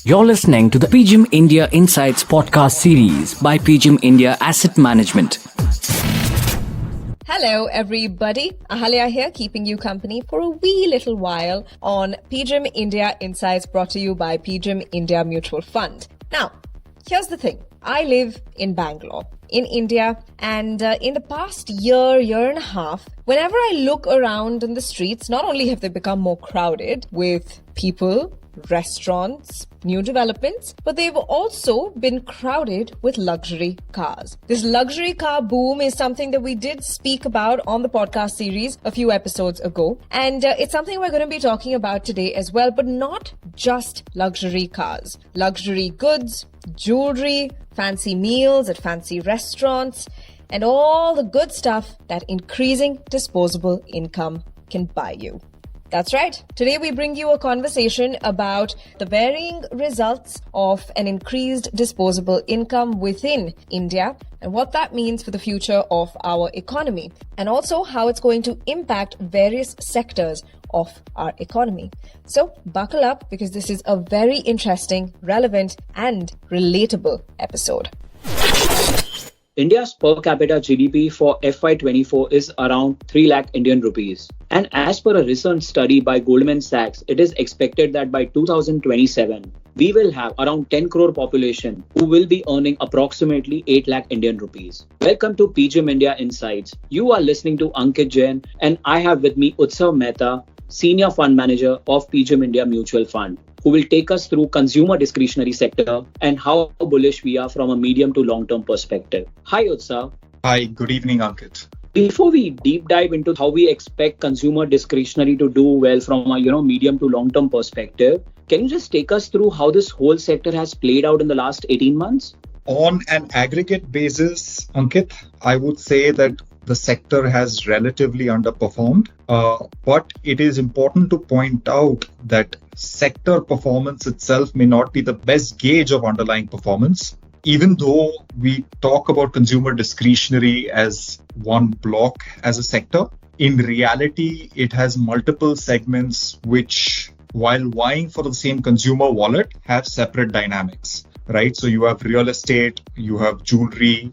You're listening to the PGIM India Insights podcast series by PGIM India Asset Management. Hello everybody, Ahalya here, keeping you company for a wee little while on PGIM India Insights, brought to you by PGIM India Mutual Fund. Now, here's the thing. I live in Bangalore, in India, and in the past year and a half, whenever I look around in the streets, not only have they become more crowded with people, restaurants, new developments, but they've also been crowded with luxury cars. This luxury car boom is something that we did speak about on the podcast series a few episodes ago, and it's something we're going to be talking about today as well, but not just luxury cars. Luxury goods, jewelry, fancy meals at fancy restaurants, and all the good stuff that increasing disposable income can buy you. That's right. Today we bring you a conversation about the varying results of an increased disposable income within India and what that means for the future of our economy, and also how it's going to impact various sectors of our economy. So buckle up, because this is a very interesting, relevant and relatable episode. India's per capita GDP for FY24 is around 3 lakh Indian rupees. And as per a recent study by Goldman Sachs, it is expected that by 2027, we will have around 10 crore population who will be earning approximately 8 lakh Indian rupees. Welcome to PGIM India Insights. You are listening to Ankit Jain, and I have with me Utsav Mehta, Senior Fund Manager of PGIM India Mutual Fund, who will take us through consumer discretionary sector and how bullish we are from a medium to long-term perspective. Hi, Utsav. Hi, good evening, Ankit. Before we deep dive into how we expect consumer discretionary to do well from a medium to long-term perspective, can you just take us through how this whole sector has played out in the last 18 months? On an aggregate basis, Ankit, I would say that the sector has relatively underperformed, but it is important to point out that sector performance itself may not be the best gauge of underlying performance. Even though we talk about consumer discretionary as one block as a sector, in reality, it has multiple segments which, while vying for the same consumer wallet, have separate dynamics. Right? So you have real estate, you have jewelry,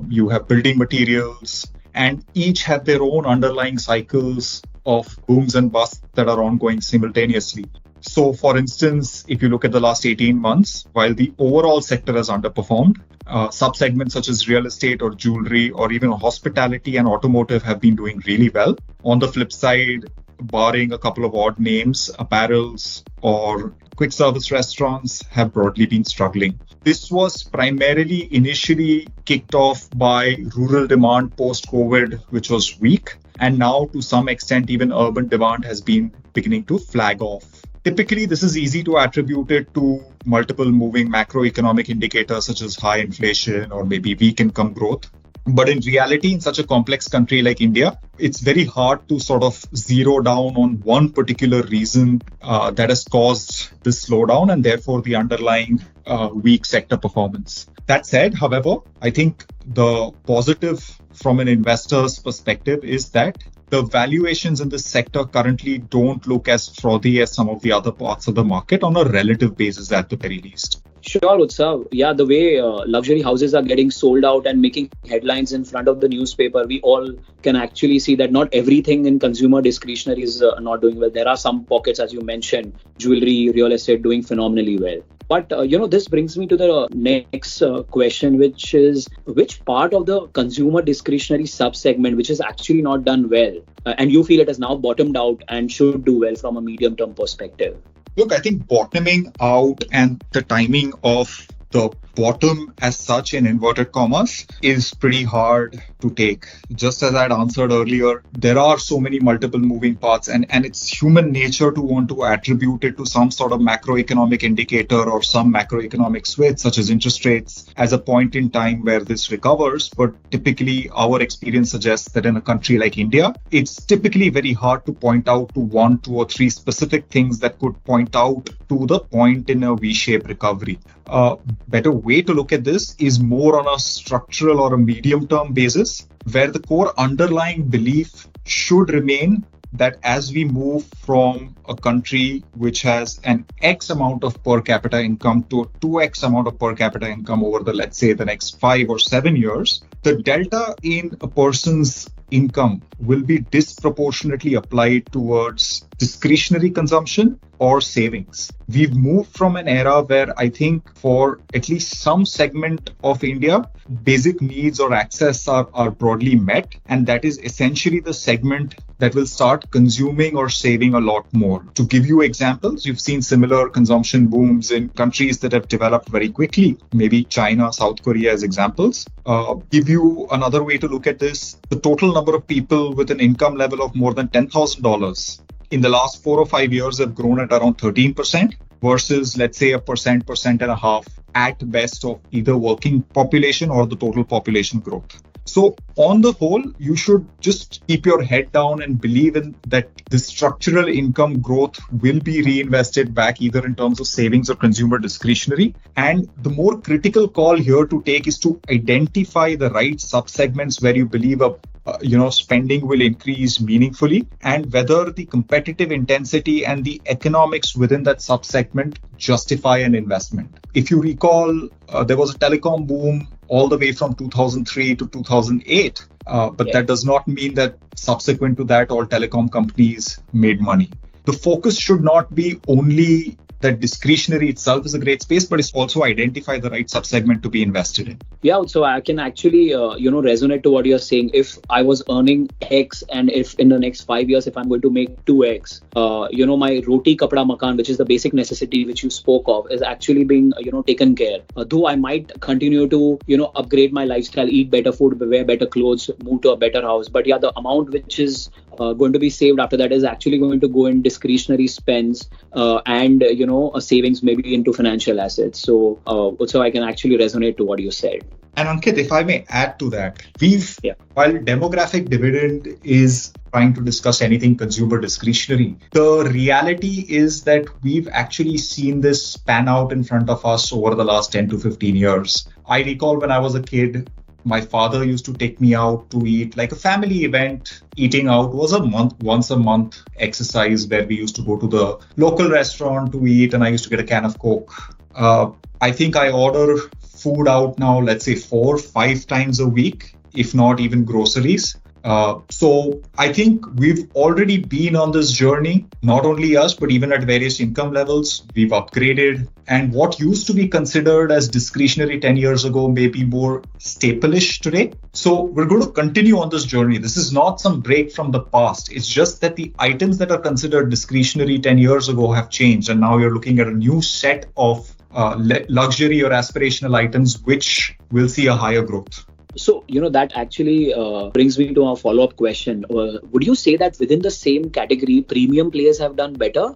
you have building materials, and each have their own underlying cycles of booms and busts that are ongoing simultaneously. So, for instance, if you look at the last 18 months, while the overall sector has underperformed, subsegments such as real estate or jewelry or even hospitality and automotive have been doing really well. On the flip side, barring a couple of odd names, apparels or quick service restaurants have broadly been struggling. This was primarily initially kicked off by rural demand post-COVID, which was weak. And now to some extent, even urban demand has been beginning to flag off. Typically, this is easy to attribute it to multiple moving macroeconomic indicators such as high inflation or maybe weak income growth. But in reality, in such a complex country like India, it's very hard to sort of zero down on one particular reason that has caused this slowdown and therefore the underlying weak sector performance. That said, however, I think the positive from an investor's perspective is that the valuations in this sector currently don't look as frothy as some of the other parts of the market on a relative basis at the very least. Sure, Utsav. Yeah, the way luxury houses are getting sold out and making headlines in front of the newspaper, we all can actually see that not everything in consumer discretionary is not doing well. There are some pockets, as you mentioned, jewelry, real estate doing phenomenally well. But, this brings me to the next question, which is which part of the consumer discretionary subsegment which has actually not done well and you feel it has now bottomed out and should do well from a medium-term perspective? Look, I think bottoming out and the timing of the bottom as such in inverted commas is pretty hard to take. Just as I had answered earlier, there are so many multiple moving parts and it's human nature to want to attribute it to some sort of macroeconomic indicator or some macroeconomic switch such as interest rates as a point in time where this recovers. But typically our experience suggests that in a country like India, it's typically very hard to point out to 1, 2 or 3 specific things that could point out to the point in a V-shaped recovery. Better way to look at this is more on a structural or a medium-term basis, where the core underlying belief should remain that as we move from a country which has an X amount of per capita income to a 2X amount of per capita income over the, let's say, the next 5 or 7 years, the delta in a person's income will be disproportionately applied towards discretionary consumption or savings. We've moved from an era where I think for at least some segment of India, basic needs or access are broadly met. And that is essentially the segment that will start consuming or saving a lot more. To give you examples, you've seen similar consumption booms in countries that have developed very quickly, maybe China, South Korea as examples. Give you another way to look at this, the total number of people with an income level of more than $10,000 in the last 4 or 5 years have grown at around 13% versus, let's say, 1.5% at best of either working population or the total population growth. So on the whole, you should just keep your head down and believe in that the structural income growth will be reinvested back either in terms of savings or consumer discretionary. And the more critical call here to take is to identify the right subsegments where you believe spending will increase meaningfully, and whether the competitive intensity and the economics within that subsegment justify an investment. If you recall, there was a telecom boom all the way from 2003 to 2008, but that does not mean that subsequent to that, all telecom companies made money. The focus should not be only that discretionary itself is a great space, but it's also identify the right subsegment to be invested in. Yeah, so I can actually, resonate to what you're saying. If I was earning X and if in the next 5 years, if I'm going to make 2X, my roti, kapda, makan, which is the basic necessity which you spoke of, is actually being, taken care. Though I might continue to, upgrade my lifestyle, eat better food, wear better clothes, move to a better house. But yeah, the amount which is going to be saved after that is actually going to go in discretionary spends and, a savings maybe into financial assets. So also I can actually resonate to what you said. And Ankit, if I may add to that, while demographic dividend is trying to discuss anything consumer discretionary, the reality is that we've actually seen this pan out in front of us over the last 10 to 15 years. I recall when I was a kid, my father used to take me out to eat like a family event. Eating out was once a month exercise where we used to go to the local restaurant to eat, and I used to get a can of Coke. I think I order food out now, let's say 4-5 times a week, if not even groceries. So I think we've already been on this journey, not only us, but even at various income levels, we've upgraded. And what used to be considered as discretionary 10 years ago may be more staple-ish today. So we're going to continue on this journey. This is not some break from the past. It's just that the items that are considered discretionary 10 years ago have changed. And now you're looking at a new set of luxury or aspirational items, which will see a higher growth. So, that actually brings me to a follow-up question. Would you say that within the same category, premium players have done better?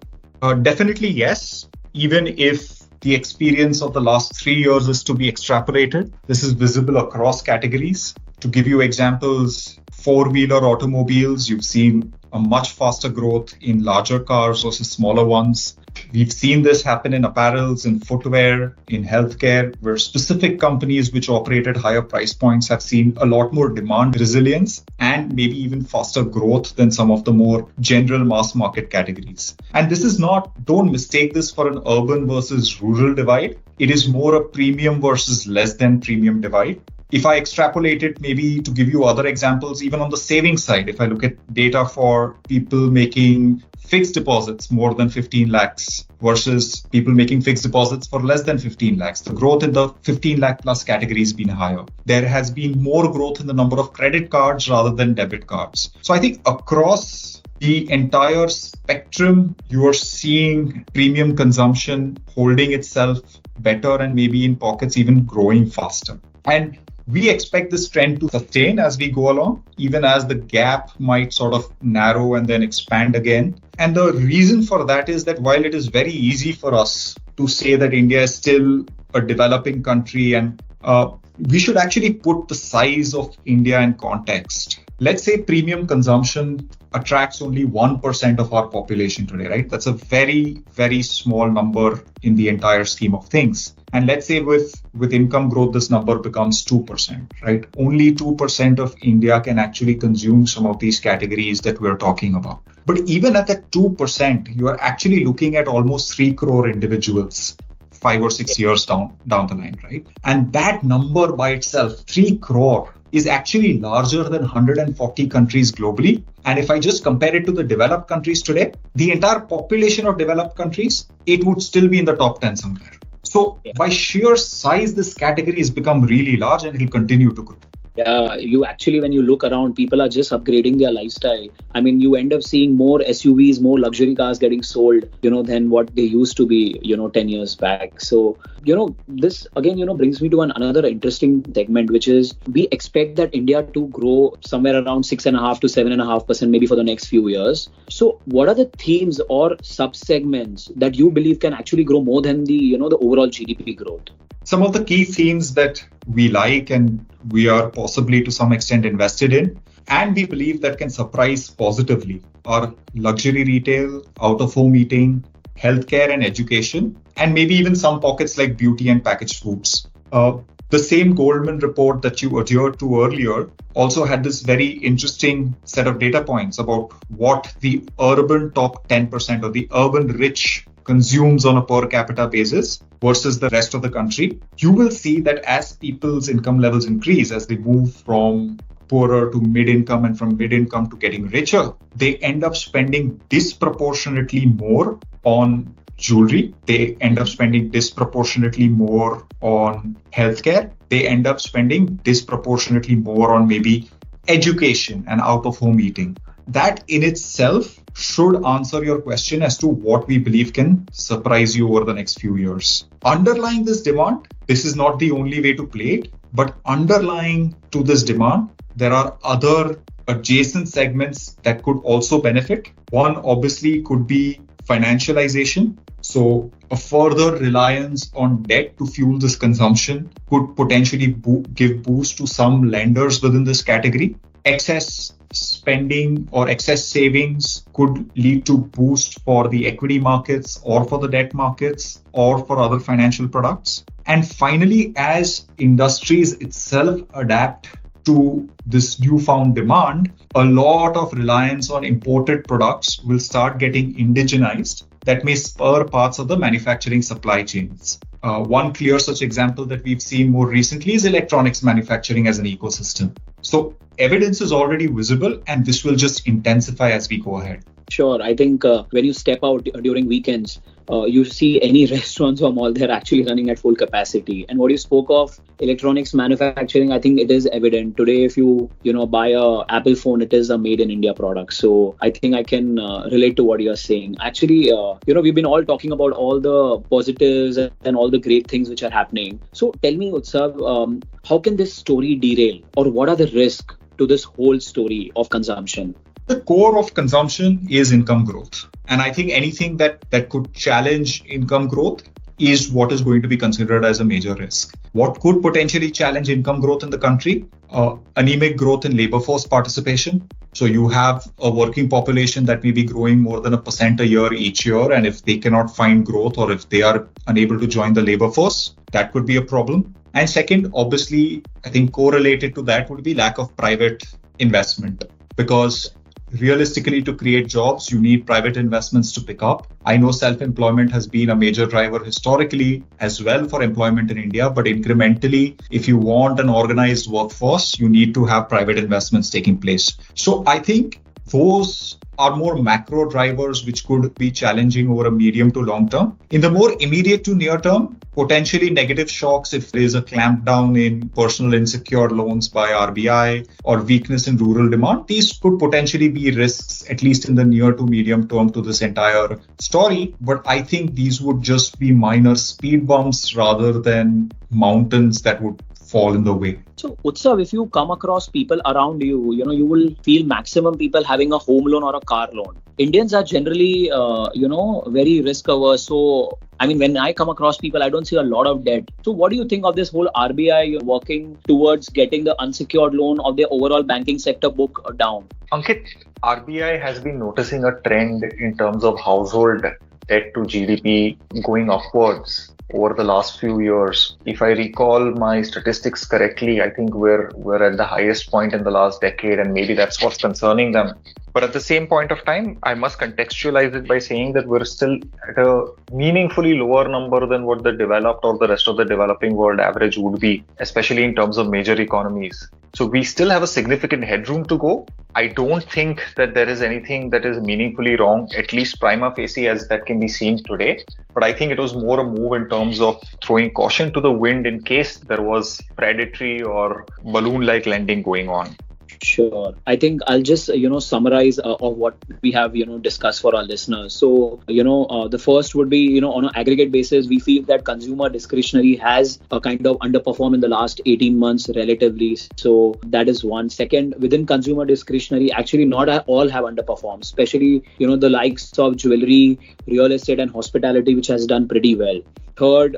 Definitely, yes. Even if the experience of the last 3 years is to be extrapolated, this is visible across categories. To give you examples, four-wheeler automobiles, you've seen a much faster growth in larger cars versus smaller ones. We've seen this happen in apparels, in footwear, in healthcare, where specific companies which operate at higher price points have seen a lot more demand resilience and maybe even faster growth than some of the more general mass market categories. And this is don't mistake this for an urban versus rural divide. It is more a premium versus less than premium divide. If I extrapolate it, maybe to give you other examples, even on the savings side, if I look at data for people making fixed deposits more than 15 lakhs versus people making fixed deposits for less than 15 lakhs, the growth in the 15 lakh plus category has been higher. There has been more growth in the number of credit cards rather than debit cards. So I think across the entire spectrum, you are seeing premium consumption holding itself better and maybe in pockets even growing faster. And we expect this trend to sustain as we go along, even as the gap might sort of narrow and then expand again. And the reason for that is that while it is very easy for us to say that India is still a developing country, and we should actually put the size of India in context. let's say premium consumption attracts only 1% of our population today, right? That's a very, very small number in the entire scheme of things. And let's say with income growth, this number becomes 2%, right? Only 2% of India can actually consume some of these categories that we're talking about. But even at that 2%, you are actually looking at almost 3 crore individuals 5 or 6 years down the line, right? And that number by itself, 3 crore, is actually larger than 140 countries globally. And if I just compare it to the developed countries today, the entire population of developed countries, it would still be in the top 10 somewhere. So by sheer size, this category has become really large and it will continue to grow. You actually, when you look around, people are just upgrading their lifestyle. I mean, you end up seeing more SUVs, more luxury cars getting sold, than what they used to be, 10 years back. So, this again, brings me to another interesting segment, which is we expect that India to grow somewhere around 6.5 to 7.5% maybe for the next few years. So what are the themes or sub-segments that you believe can actually grow more than the overall GDP growth? Some of the key themes that we like and we are possibly to some extent invested in, and we believe that can surprise positively, are luxury retail, out-of-home eating, healthcare and education, and maybe even some pockets like beauty and packaged foods. The same Goldman report that you adhered to earlier also had this very interesting set of data points about what the urban top 10% or the urban rich consumes on a per capita basis versus the rest of the country. You will see that as people's income levels increase, as they move from poorer to mid-income and from mid-income to getting richer, they end up spending disproportionately more on jewelry. They end up spending disproportionately more on healthcare. They end up spending disproportionately more on maybe education and out-of-home eating. That in itself should answer your question as to what we believe can surprise you over the next few years. Underlying this demand, this is not the only way to play it, but underlying to this demand, there are other adjacent segments that could also benefit. One obviously could be financialization. So a further reliance on debt to fuel this consumption could potentially give boost to some lenders within this category. Excess spending or excess savings could lead to boost for the equity markets or for the debt markets or for other financial products. And finally, as industries itself adapt to this newfound demand, a lot of reliance on imported products will start getting indigenized that may spur parts of the manufacturing supply chains. One clear such example that we've seen more recently is electronics manufacturing as an ecosystem. So evidence is already visible and this will just intensify as we go ahead. Sure. I think when you step out during weekends, you see any restaurants or mall, they're actually running at full capacity. And what you spoke of, electronics manufacturing, I think it is evident. Today, if you buy a Apple phone, it is a made in India product. So I think I can relate to what you're saying. Actually, we've been all talking about all the positives and all the great things which are happening. So tell me, Utsav, how can this story derail, or what are the risks to this whole story of consumption? The core of consumption is income growth. And I think anything that could challenge income growth is what is going to be considered as a major risk. What could potentially challenge income growth in the country? Anemic growth in labor force participation. So you have a working population that may be growing more than 1% a year each year. And if they cannot find growth or if they are unable to join the labor force, that could be a problem. And second, obviously, I think correlated to that would be lack of private investment, because realistically, to create jobs, you need private investments to pick up. I know self-employment has been a major driver historically as well for employment in India, but incrementally, if you want an organized workforce, you need to have private investments taking place. So I think those are more macro drivers which could be challenging over a medium to long term. In the more immediate to near term, potentially negative shocks if there is a clampdown in personal unsecured loans by RBI or weakness in rural demand. These could potentially be risks, at least in the near to medium term, to this entire story. But I think these would just be minor speed bumps rather than mountains that would fall in the way. So, Utsav, if you come across people around you, you will feel maximum people having a home loan or a car loan. Indians are generally, very risk averse. So, I mean, when I come across people, I don't see a lot of debt. So, what do you think of this whole RBI working towards getting the unsecured loan of the overall banking sector book down? Ankit, RBI has been noticing a trend in terms of household debt to GDP going upwards over the last few years. If I recall my statistics correctly, I think we're at the highest point in the last decade, and maybe that's what's concerning them. But at the same point of time, I must contextualize it by saying that we're still at a meaningfully lower number than what the developed or the rest of the developing world average would be, especially in terms of major economies. So we still have a significant headroom to go. I don't think that there is anything that is meaningfully wrong, at least prima facie as that can be seen today. But I think it was more a move in terms of throwing caution to the wind in case there was predatory or balloon-like lending going on. Sure. I think I'll just, summarize of what we have, discussed for our listeners. So, the first would be, on an aggregate basis, we feel that consumer discretionary has kind of underperformed in the last 18 months relatively. So that is one. Second, within consumer discretionary, actually not all have underperformed, especially, the likes of jewelry, real estate and hospitality, which has done pretty well. Third,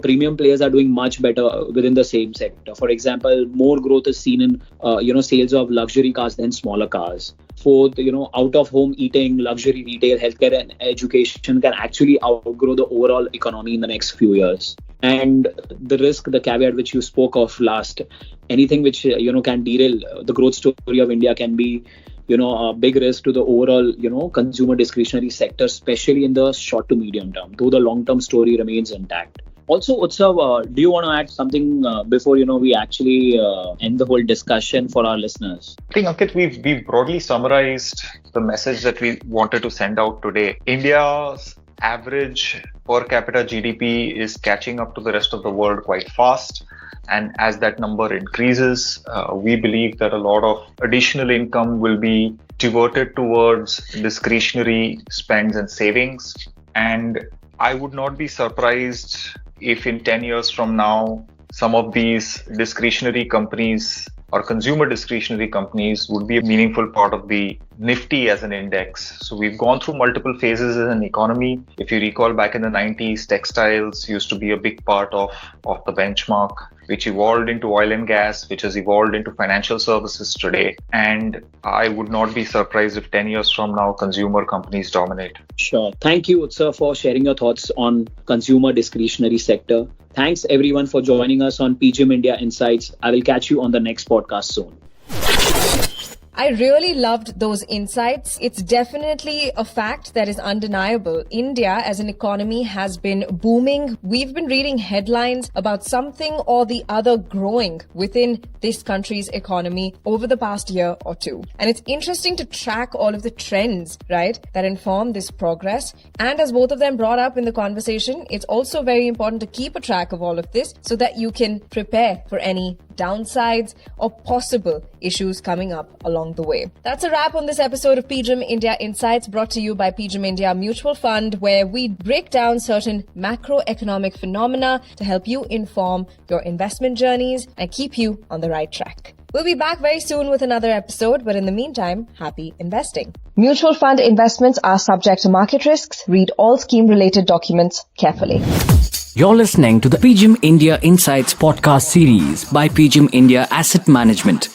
premium players are doing much better within the same sector. For example, more growth is seen in, sales of luxury cars than smaller cars. Fourth, out of home eating, luxury retail, healthcare and education can actually outgrow the overall economy in the next few years. And the risk, the caveat which you spoke of last, anything which, can derail the growth story of India can be a big risk to the overall, consumer discretionary sector, especially in the short to medium term, though the long-term story remains intact. Also, Utsav, do you want to add something before, we actually end the whole discussion for our listeners? I think, Ankit, we've broadly summarized the message that we wanted to send out today. India's average per capita GDP is catching up to the rest of the world quite fast. And as that number increases, we believe that a lot of additional income will be diverted towards discretionary spends and savings. And I would not be surprised if in 10 years from now, some of these discretionary companies or consumer discretionary companies would be a meaningful part of the Nifty as an index. So we've gone through multiple phases as an economy. If you recall back in the 90s, textiles used to be a big part of the benchmark, which evolved into oil and gas, which has evolved into financial services today. And I would not be surprised if 10 years from now, consumer companies dominate. Sure. Thank you, Utsav, for sharing your thoughts on consumer discretionary sector. Thanks everyone for joining us on PGIM India Insights. I will catch you on the next podcast soon. I really loved those insights. It's definitely a fact that is undeniable. India as an economy has been booming. We've been reading headlines about something or the other growing within this country's economy over the past year or two. And it's interesting to track all of the trends, right, that inform this progress. And as both of them brought up in the conversation, it's also very important to keep a track of all of this so that you can prepare for any downsides or possible issues coming up along the way. That's a wrap on this episode of PGIM India Insights, brought to you by PGIM India Mutual Fund, where we break down certain macroeconomic phenomena to help you inform your investment journeys and keep you on the right track. We'll be back very soon with another episode, but in the meantime, happy investing. Mutual fund investments are subject to market risks. Read all scheme-related documents carefully. You're listening to the PGIM India Insights podcast series by PGIM India Asset Management.